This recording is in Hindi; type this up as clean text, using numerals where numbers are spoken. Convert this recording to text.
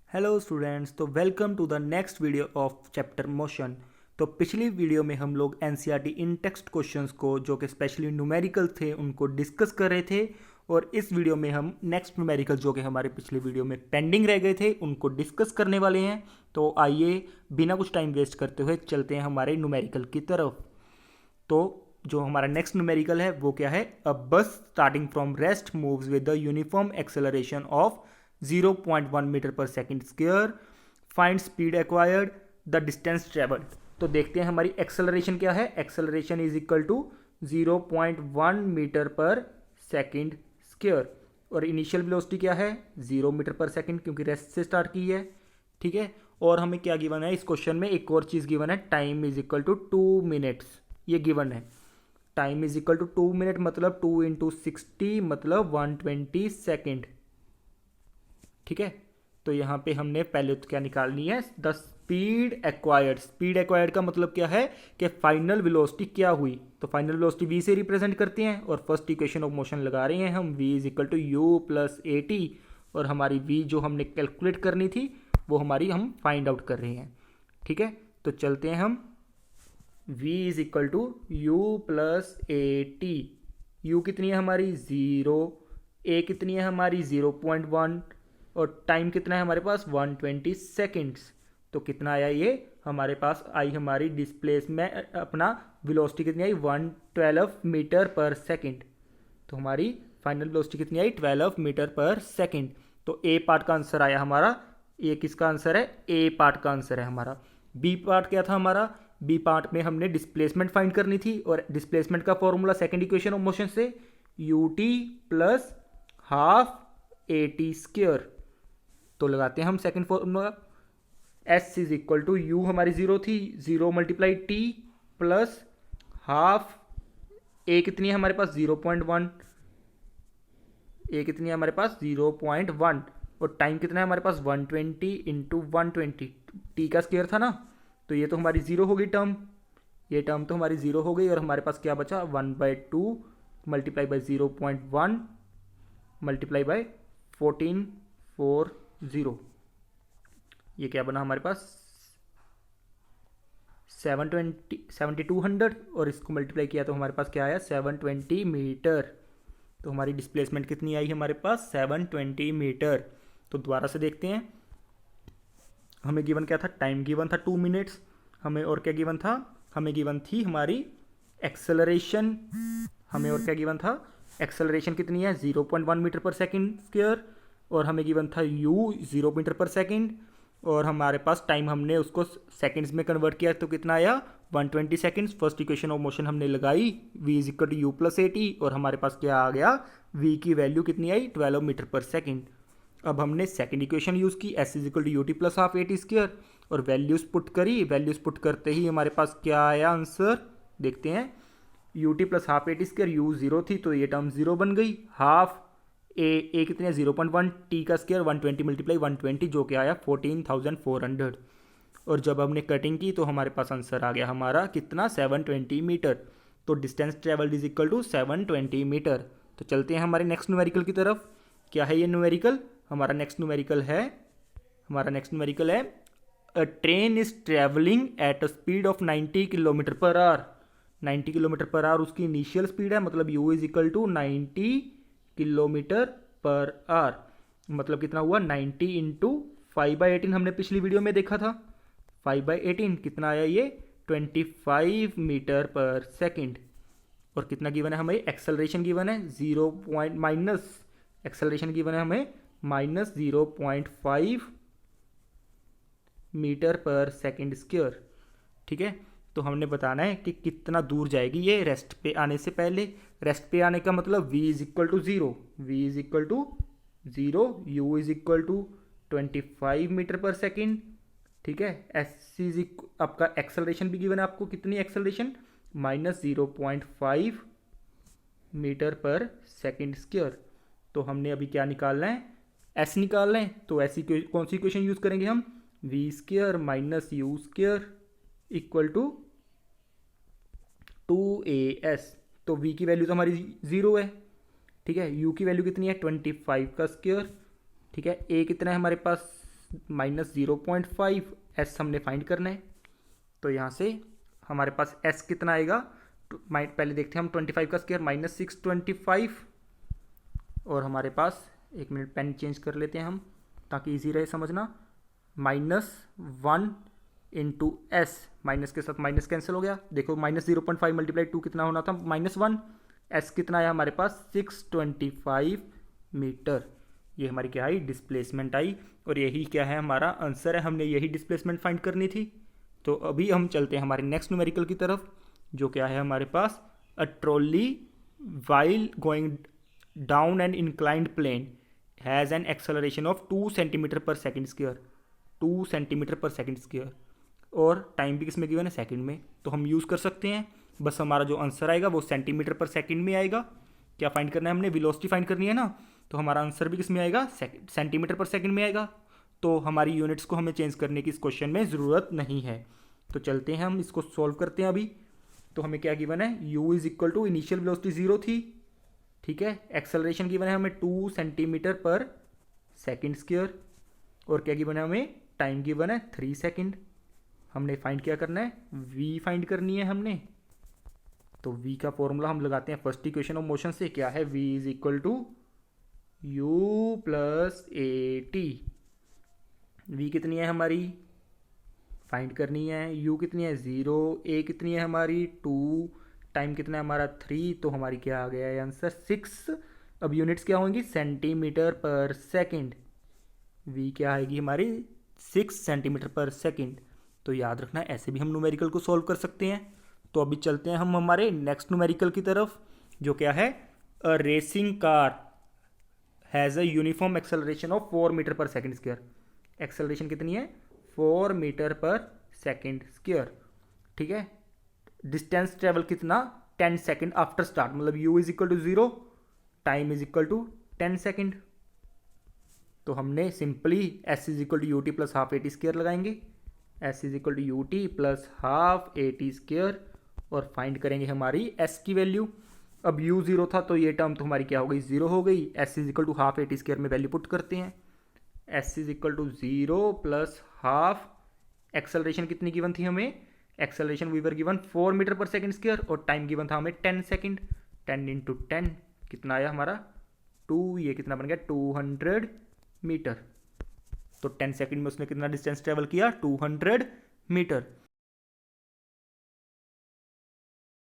हेलो स्टूडेंट्स, तो welcome to the next video of chapter motion. तो पिछली वीडियो में हम लोग एनसीईआरटी इन टेक्स्ट क्वेश्चंस को जो कि स्पेशली न्यूमेरिकल थे उनको डिस्कस कर रहे थे, और इस वीडियो में हम नेक्स्ट न्यूमेरिकल जो कि हमारे पिछली वीडियो में पेंडिंग रह गए थे उनको डिस्कस करने वाले हैं। तो आइए बिना कुछ टाइम वेस्ट करते हुए चलते हैं हमारे न्यूमेरिकल की तरफ। तो जो हमारा नेक्स्ट न्यूमेरिकल है वो क्या है? A bus starting from rest moves with the uniform acceleration of 0.1 metre per second square, find speed acquired, the distance travelled. तो देखते हैं हमारी एक्सेलरेशन क्या है। Acceleration is equal to 0.1 metre per second square, और इनिशियल वेलोसिटी क्या है? 0 मीटर पर सेकेंड, क्योंकि रेस्ट से स्टार्ट की है। ठीक है, और हमें क्या गिवन है इस क्वेश्चन में? एक और चीज़ गिवन है, time is equal to 2 minutes. ये गिवन है time is equal to 2 minute, मतलब 2 इंटू 60 मतलब 120 सेकेंड। ठीक है, तो यहाँ पे हमने पहले तो क्या निकालनी है? The speed acquired. Speed acquired का मतलब क्या है कि फाइनल वेलोसिटी क्या हुई। तो फाइनल वेलोसिटी वी से रिप्रेजेंट करते हैं, और फर्स्ट इक्वेशन ऑफ मोशन लगा रहे हैं हम, v is equal to u plus a t, और हमारी वी जो हमने कैलकुलेट करनी थी वो हमारी हम फाइंड आउट कर रहे हैं। ठीक है, तो चलते हैं हम। v is equal to u plus a t. U कितनी है हमारी? 0। ए कितनी है हमारी? 0.1, और टाइम कितना है हमारे पास? 120 सेकेंड्स। तो कितना आया ये? हमारे पास आई हमारी डिस्प्लेसमेंट, अपना वेलोसिटी कितनी आई? 112 मीटर पर सेकेंड। तो हमारी फाइनल वेलोसिटी कितनी आई? 12 मीटर पर सेकेंड। तो ए पार्ट का आंसर आया हमारा। ये किसका आंसर है? ए पार्ट का आंसर है हमारा। बी पार्ट क्या था हमारा? बी पार्ट में हमने डिस्प्लेसमेंट फाइंड करनी थी, और डिस्प्लेसमेंट का formula second equation of motion से u t plus half a t square. तो लगाते हैं हम second formula, s is equal to u हमारी 0 थी, 0 multiply t plus half a कितनी है हमारे पास? 0.1। ए कितनी है हमारे पास? 0.1, और टाइम कितना है हमारे पास? 120 इंटू 120, टी का स्क्वायर था ना, तो ये तो हमारी 0 हो गई टर्म। ये टर्म तो हमारी 0 हो गई, और हमारे पास क्या बचा? 1/2 मल्टीप्लाई बाई 0.1 मल्टीप्लाई बाई 1440। ये क्या बना हमारे पास? 7200, और इसको मल्टीप्लाई किया तो हमारे पास क्या आया? 720 मीटर। तो हमारी डिस्प्लेसमेंट कितनी आई हमारे पास? 720 मीटर। तो दोबारा से देखते हैं, हमें गिवन क्या था? टाइम गिवन था 2 मिनट्स। हमें और क्या गिवन था? हमें गिवन थी हमारी एक्सेलरेशन। हमें और क्या गिवन था? एक्सेलरेशन कितनी है? 0.1 मीटर पर सेकेंड स्क्वायर, और हमें गिवन था u 0 मीटर पर सेकेंड, और हमारे पास टाइम हमने उसको सेकेंड्स में कन्वर्ट किया तो कितना आया? 120 seconds. First equation of motion हमने लगाई, v is equal to u plus a t, और हमारे पास क्या आ गया? v की वैल्यू कितनी आई? 12 मीटर पर सेकेंड। अब हमने सेकेंड इक्वेशन यूज़ की, s is equal to u t plus half a t square, और वैल्यूज पुट करी। वैल्यूज पुट करते ही हमारे पास क्या आया आंसर? देखते हैं, u t plus half a t square, u 0 थी तो ये टर्म 0 बन गई। हाफ ए कितने है? 0.1, टी का स्क्वायर 120 मल्टीप्लाई 120, जो कि आया 14,400। और जब हमने कटिंग की तो हमारे पास आंसर आ गया हमारा कितना? 720 मीटर। तो distance travelled is equal to 720 metre. तो चलते हैं हमारे नेक्स्ट न्यूमेरिकल की तरफ। क्या है ये न्यूमेरिकल? हमारा नेक्स्ट न्यूमेरिकल है a train is travelling at a speed of 90 kilometre per hour. 90 kilometre per hour उसकी इनिशियल स्पीड है, मतलब u is equal to 90 kilometre per hour. मतलब कितना हुआ? 90 इंटू 5/18 हमने पिछली वीडियो में देखा था। 5/18 कितना आया ये? 25 मीटर पर सेकेंड। और कितना गिवन है हमें? एक्सेलरेशन गिवन है 0 पॉइंट माइनस, एक्सेलरेशन गिवन है हमें minus 0.5 metre per second square. ठीक है, तो हमने बताना है कि कितना दूर जाएगी ये रेस्ट पे आने से पहले। रेस्ट पे आने का मतलब v is equal to 0, v is equal to 0, u is equal to 25 metre per second. ठीक है, एस इज आपका एक्सेलरेशन भी गिवन है आपको, कितनी acceleration? Minus 0.5 metre per second square. तो हमने अभी क्या निकालना है? एस निकालना है। तो ऐसी कौन सी इक्वेशन यूज करेंगे हम? V square minus u square equal to 2as। तो v की वैल्यू तो हमारी 0 है। ठीक है, u की वैल्यू कितनी है? 25 का स्क्वायर। ठीक है, a कितना है हमारे पास? -0.5, एस हमने फाइंड करना है। तो यहाँ से हमारे पास एस कितना आएगा, पहले देखते हैं हम 25 का स्क्वायर -625, और हमारे पास, एक मिनट पेन चेंज कर लेते हैं हम ताकि इजी रहे समझना, -1 इंटू एस, माइनस के साथ माइनस कैंसिल हो गया, देखो -0.5 मल्टीप्लाई 2 कितना होना था, -1, एस कितना आया हमारे पास 625 मीटर। ये हमारी क्या आई, डिस्प्लेसमेंट आई, और यही क्या है हमारा आंसर है, हमने यही डिस्प्लेसमेंट फाइंड करनी थी। तो अभी हम चलते हैं हमारे नेक्स्ट न्यूमेरिकल की तरफ, जो क्या है हमारे पास, a trolley while going down an inclined plane has an acceleration of 2 centimetre per second square, 2 centimetre per second square, और टाइम भी किसमें गिवन है, सेकंड में। तो हम यूज़ कर सकते हैं, बस हमारा जो आंसर आएगा वो सेंटीमीटर पर सेकंड में आएगा। क्या फाइंड करना है हमने, वेलोसिटी फाइंड करनी है ना, तो हमारा आंसर भी किस में आएगा, सेंटीमीटर पर सेकंड में आएगा। तो हमारी यूनिट्स को हमें चेंज करने की इस क्वेश्चन में ज़रूरत नहीं है। तो चलते हैं हम इसको सॉल्व करते हैं अभी। तो हमें क्या गिवन है, u is equal to initial velocity 0 थी, ठीक है, एक्सेलरेशन गिवन है हमें 2 सेंटीमीटर पर सेकेंड स्क्वायर, और क्या गिवन है हमें, टाइम गिवन है 3 सेकेंड। हमने फाइंड क्या करना है, v फाइंड करनी है हमने। तो v का फॉर्मूला हम लगाते हैं फर्स्ट इक्वेशन ऑफ मोशन से, क्या है, v is equal to u plus a t. v कितनी है हमारी, फाइंड करनी है, u कितनी है 0, a कितनी है हमारी 2, टाइम कितना है हमारा 3, तो हमारी क्या आ गया है आंसर 6। अब यूनिट्स क्या होंगी, सेंटीमीटर पर सेकेंड, v क्या आएगी हमारी 6 सेंटीमीटर पर सेकेंड। तो याद रखना, ऐसे भी हम न्यूमेरिकल को सॉल्व कर सकते हैं। तो अभी चलते हैं हम हमारे नेक्स्ट न्यूमेरिकल की तरफ, जो क्या है, a racing car has a uniform acceleration of 4 metre per second square. Acceleration कितनी है, 4 मीटर पर सेकेंड स्क्वायर, ठीक है। डिस्टेंस ट्रेवल कितना, 10 सेकेंड आफ्टर स्टार्ट, मतलब u is equal to 0, time is equal to 10 second. तो हमने simply s is equal to u t plus half a t square लगाएंगे, s is equal to u t plus half a t square, और फाइंड करेंगे हमारी s की वैल्यू। अब u 0 था तो ये टर्म तो हमारी क्या हो गई, 0 हो गई। s is equal to half a t square में वैल्यू पुट करते हैं, s is equal to 0 plus half, acceleration कितनी गिवन थी हमें, acceleration we were given 4 metre per second square, और टाइम गिवन था हमें 10 सेकेंड, 10 इंटू 10 कितना आया हमारा 2, ये कितना बन गया 200 मीटर। तो 10 सेकेंड में उसने कितना डिस्टेंस ट्रेवल किया, 200 मीटर।